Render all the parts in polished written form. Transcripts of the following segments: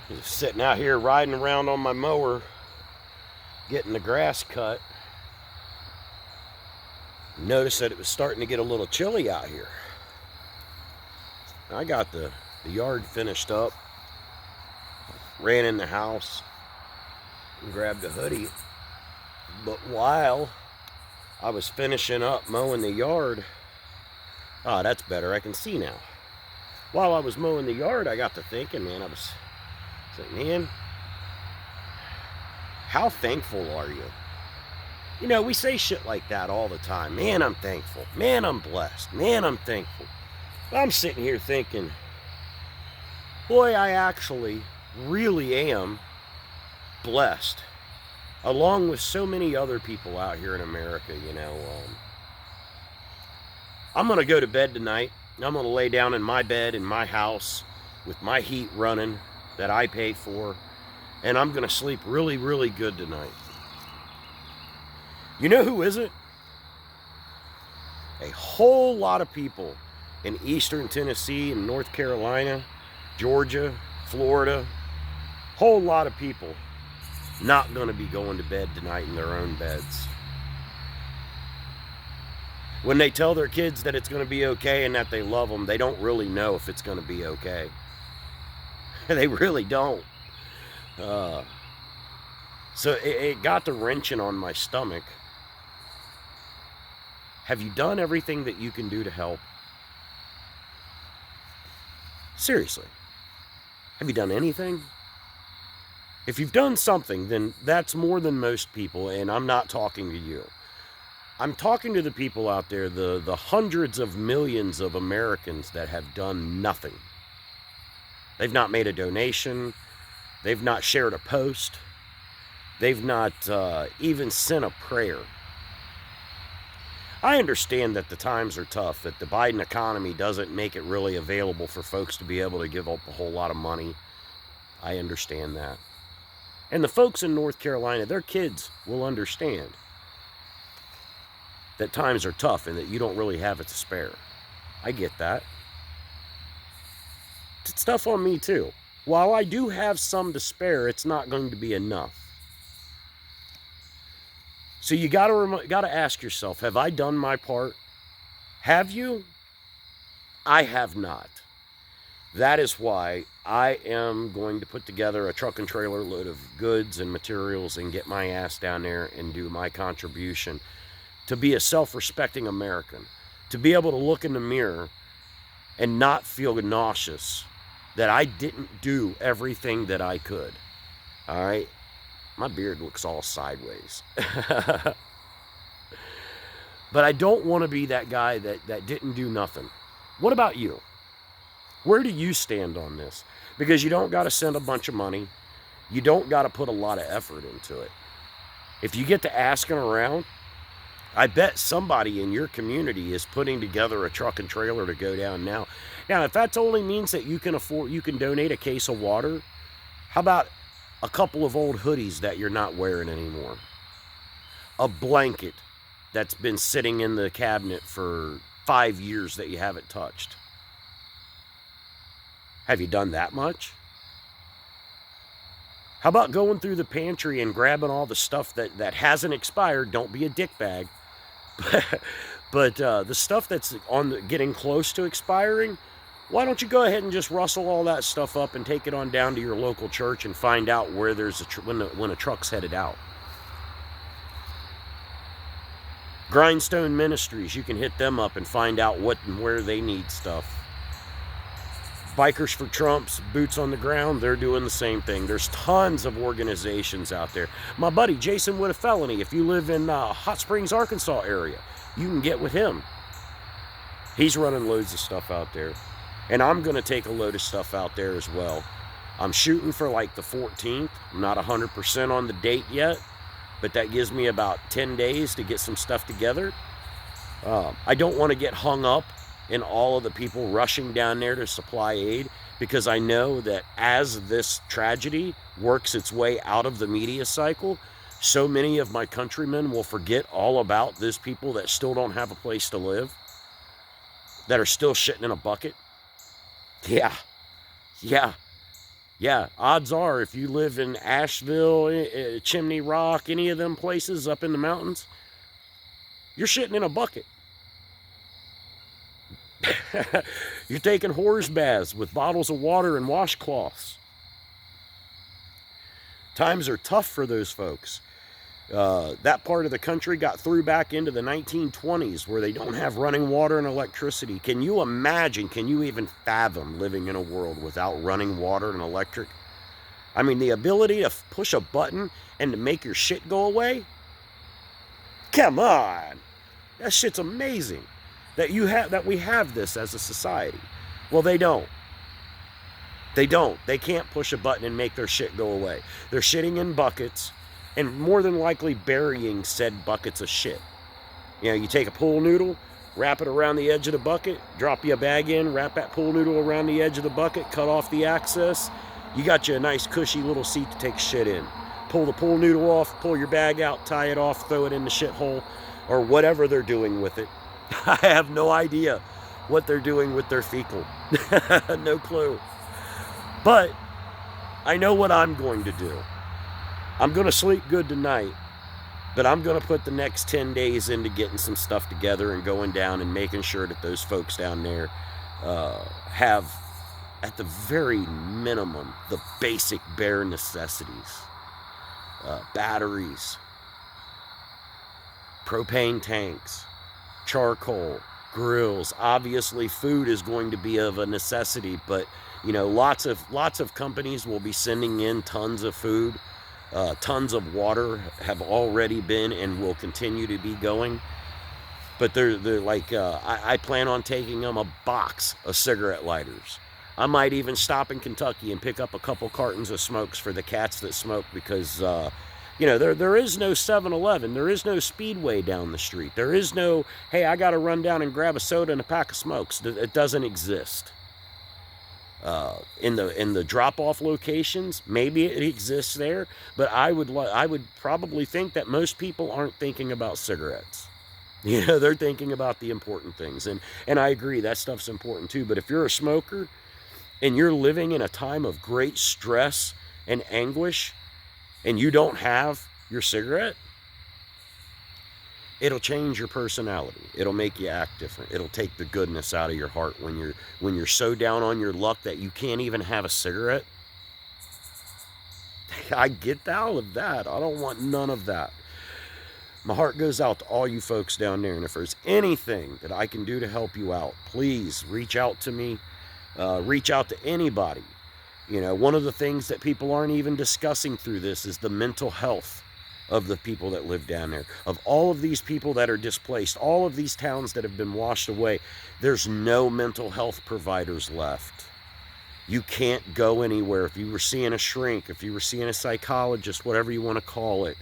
Just sitting out here riding around on my mower, getting the grass cut. Noticed that it was starting to get a little chilly out here. I got the yard finished up, ran in the house, and grabbed a hoodie. But while I was finishing up mowing the yard, that's better, I can see now. While I was mowing the yard, I got to thinking, man, I was saying, man, how thankful are you? You know, we say shit like that all the time. Man, I'm thankful. Man, I'm blessed. Man, I'm thankful. But I'm sitting here thinking, boy, I actually really am blessed, along with so many other people out here in America, you know. I'm going to go to bed tonight. I'm going to lay down in my bed in my house with my heat running that I pay for, and I'm going to sleep really, really good tonight. You know who isn't? A whole lot of people in eastern Tennessee and North Carolina, Georgia, Florida, whole lot of people not going to be going to bed tonight in their own beds. When they tell their kids that it's going to be okay and that they love them, they don't really know if it's going to be okay. They really don't. So it got to wrenching on my stomach. Have you done everything that you can do to help? Seriously. Have you done anything? If you've done something, then that's more than most people, and I'm not talking to you. I'm talking to the people out there, the hundreds of millions of Americans that have done nothing. They've not made a donation. They've not shared a post. They've not even sent a prayer. I understand that the times are tough, that the Biden economy doesn't make it really available for folks to be able to give up a whole lot of money. I understand that. And the folks in North Carolina, their kids will understand that times are tough and that you don't really have it to spare. I get that. It's tough on me too. While I do have some to spare, it's not going to be enough. So you gotta ask yourself, have I done my part? Have you? I have not. That is why I am going to put together a truck and trailer load of goods and materials and get my ass down there and do my contribution to be a self-respecting American, to be able to look in the mirror and not feel nauseous that I didn't do everything that I could. All right? My beard looks all sideways. But I don't want to be that guy that didn't do nothing. What about you? Where do you stand on this? Because you don't got to send a bunch of money. You don't got to put a lot of effort into it. If you get to asking around, I bet somebody in your community is putting together a truck and trailer to go down now. Now, if that only means that you can donate a case of water, how about a couple of old hoodies that you're not wearing anymore? A blanket that's been sitting in the cabinet for 5 years that you haven't touched. Have you done that much? How about going through the pantry and grabbing all the stuff that hasn't expired? Don't be a dickbag. But the stuff that's getting close to expiring, why don't you go ahead and just rustle all that stuff up and take it on down to your local church and find out where there's when a truck's headed out. Grindstone Ministries, you can hit them up and find out what and where they need stuff. Bikers for Trumps, Boots on the Ground, they're doing the same thing. There's tons of organizations out there. My buddy Jason with a Felony, if you live in Hot Springs, Arkansas area, you can get with him. He's running loads of stuff out there. And I'm going to take a load of stuff out there as well. I'm shooting for like the 14th. I'm not 100% on the date yet, but that gives me about 10 days to get some stuff together. I don't want to get hung up in all of the people rushing down there to supply aid, because I know that as this tragedy works its way out of the media cycle, so many of my countrymen will forget all about those people that still don't have a place to live, that are still shitting in a bucket. Yeah. Yeah, odds are if you live in Asheville, Chimney Rock, any of them places up in the mountains, you're shitting in a bucket. You're taking horse baths with bottles of water and washcloths. Times are tough for those folks. That part of the country got through back into the 1920s where they don't have running water and electricity. Can you imagine, can you even fathom living in a world without running water and electric? I mean, the ability to push a button and to make your shit go away? Come on. That shit's amazing. That we have this as a society. Well, they don't. They don't. They can't push a button and make their shit go away. They're shitting in buckets and more than likely burying said buckets of shit. You know, you take a pool noodle, wrap it around the edge of the bucket, drop you a bag in, wrap that pool noodle around the edge of the bucket, cut off the access. You got you a nice cushy little seat to take shit in. Pull the pool noodle off, pull your bag out, tie it off, throw it in the shithole, or whatever they're doing with it. I have no idea what they're doing with their fecal. No clue. But I know what I'm going to do. I'm going to sleep good tonight, but I'm going to put the next 10 days into getting some stuff together and going down and making sure that those folks down there have, at the very minimum, the basic bare necessities. Batteries, propane tanks, charcoal, grills. Obviously, food is going to be of a necessity, but you know, lots of companies will be sending in tons of food. Tons of water have already been and will continue to be going. But they're like, I plan on taking them a box of cigarette lighters. I might even stop in Kentucky and pick up a couple cartons of smokes for the cats that smoke because, you know, there is no 7-Eleven. There is no Speedway down the street. There is no, hey, I got to run down and grab a soda and a pack of smokes. It doesn't exist. In the drop-off locations, maybe it exists there, but I would probably think that most people aren't thinking about cigarettes. You know, they're thinking about the important things, and I agree that stuff's important too. But if you're a smoker and you're living in a time of great stress and anguish, and you don't have your cigarette, it'll change your personality. It'll make you act different. It'll take the goodness out of your heart when you're so down on your luck that you can't even have a cigarette. I get all of that. I don't want none of that. My heart goes out to all you folks down there, and if there's anything that I can do to help you out, please reach out to me. Reach out to anybody. You know, one of the things that people aren't even discussing through this is the mental health of the people that live down there. Of all of these people that are displaced, all of these towns that have been washed away, there's no mental health providers left. You can't go anywhere. If you were seeing a shrink, if you were seeing a psychologist, whatever you want to call it,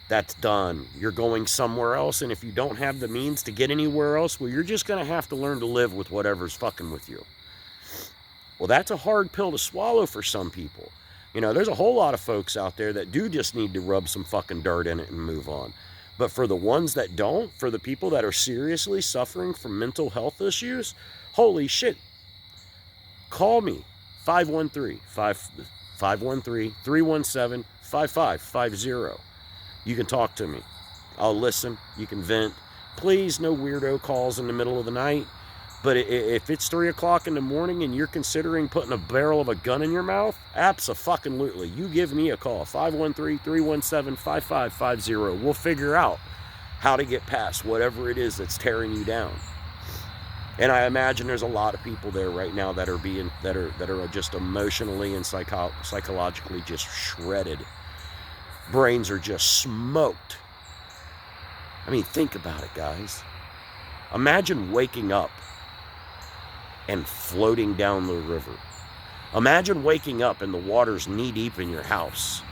that's done. You're going somewhere else, and if you don't have the means to get anywhere else, well, you're just going to have to learn to live with whatever's fucking with you. Well, that's a hard pill to swallow for some people. You know, there's a whole lot of folks out there that do just need to rub some fucking dirt in it and move on. But for the ones that don't, for the people that are seriously suffering from mental health issues, holy shit. Call me, 513-317-5550. You can talk to me. I'll listen. You can vent. Please, no weirdo calls in the middle of the night. But if it's 3 o'clock in the morning and you're considering putting a barrel of a gun in your mouth, abso-fucking-lutely, you give me a call, 513-317-5550. We'll figure out how to get past whatever it is that's tearing you down. And I imagine there's a lot of people there right now that are just emotionally and psychologically just shredded. Brains are just smoked. I mean, think about it, guys. Imagine waking up and floating down the river. Imagine waking up and the water's knee-deep in your house.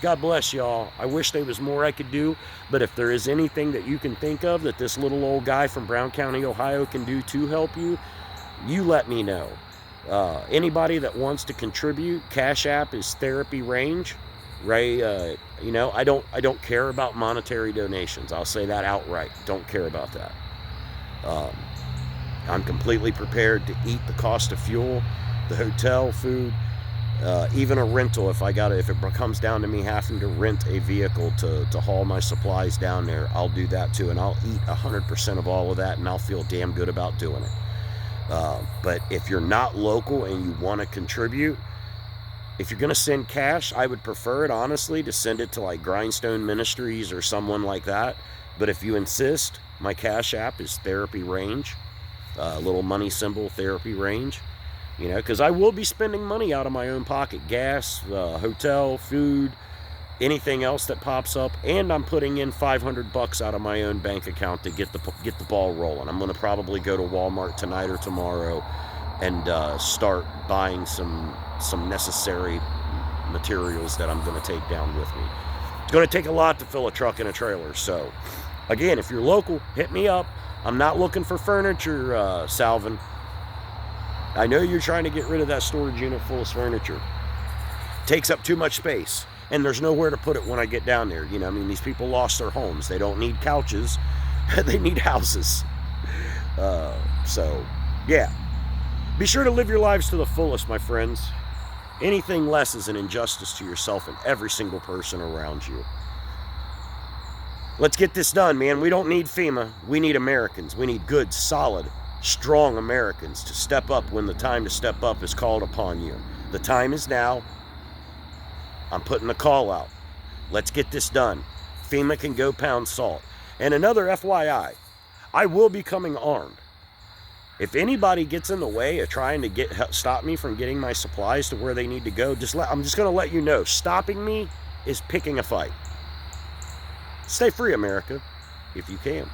God bless y'all. I wish there was more I could do, but if there is anything that you can think of that this little old guy from Brown County, Ohio can do to help you, you let me know. Anybody that wants to contribute, Cash App is Therapy Range. Ray, you know, I don't care about monetary donations. I'll say that outright. Don't care about that. I'm completely prepared to eat the cost of fuel, the hotel, food, even a rental. If it comes down to me having to rent a vehicle to haul my supplies down there, I'll do that too, and I'll eat 100% of all of that, and I'll feel damn good about doing it. But if you're not local and you want to contribute, if you're going to send cash, I would prefer it, honestly, to send it to like Grindstone Ministries or someone like that. But if you insist, my Cash App is Therapy Range, little money symbol, Therapy Range. You know, because I will be spending money out of my own pocket, gas, hotel, food, anything else that pops up, and I'm putting in $500 out of my own bank account to get the ball rolling. I'm going to probably go to Walmart tonight or tomorrow and start buying some necessary materials that I'm going to take down with me. It's going to take a lot to fill a truck and a trailer. So, again, if you're local, hit me up. I'm not looking for furniture, Salvin. I know you're trying to get rid of that storage unit full of furniture. It takes up too much space, and there's nowhere to put it when I get down there. You know, I mean, these people lost their homes. They don't need couches. They need houses. So, yeah. Be sure to live your lives to the fullest, my friends. Anything less is an injustice to yourself and every single person around you. Let's get this done, man. We don't need FEMA. We need Americans. We need good, solid, strong Americans to step up when the time to step up is called upon you. The time is now. I'm putting the call out. Let's get this done. FEMA can go pound salt. And another FYI, I will be coming armed. If anybody gets in the way of trying to stop me from getting my supplies to where they need to go, I'm just going to let you know, stopping me is picking a fight. Stay free, America, if you can.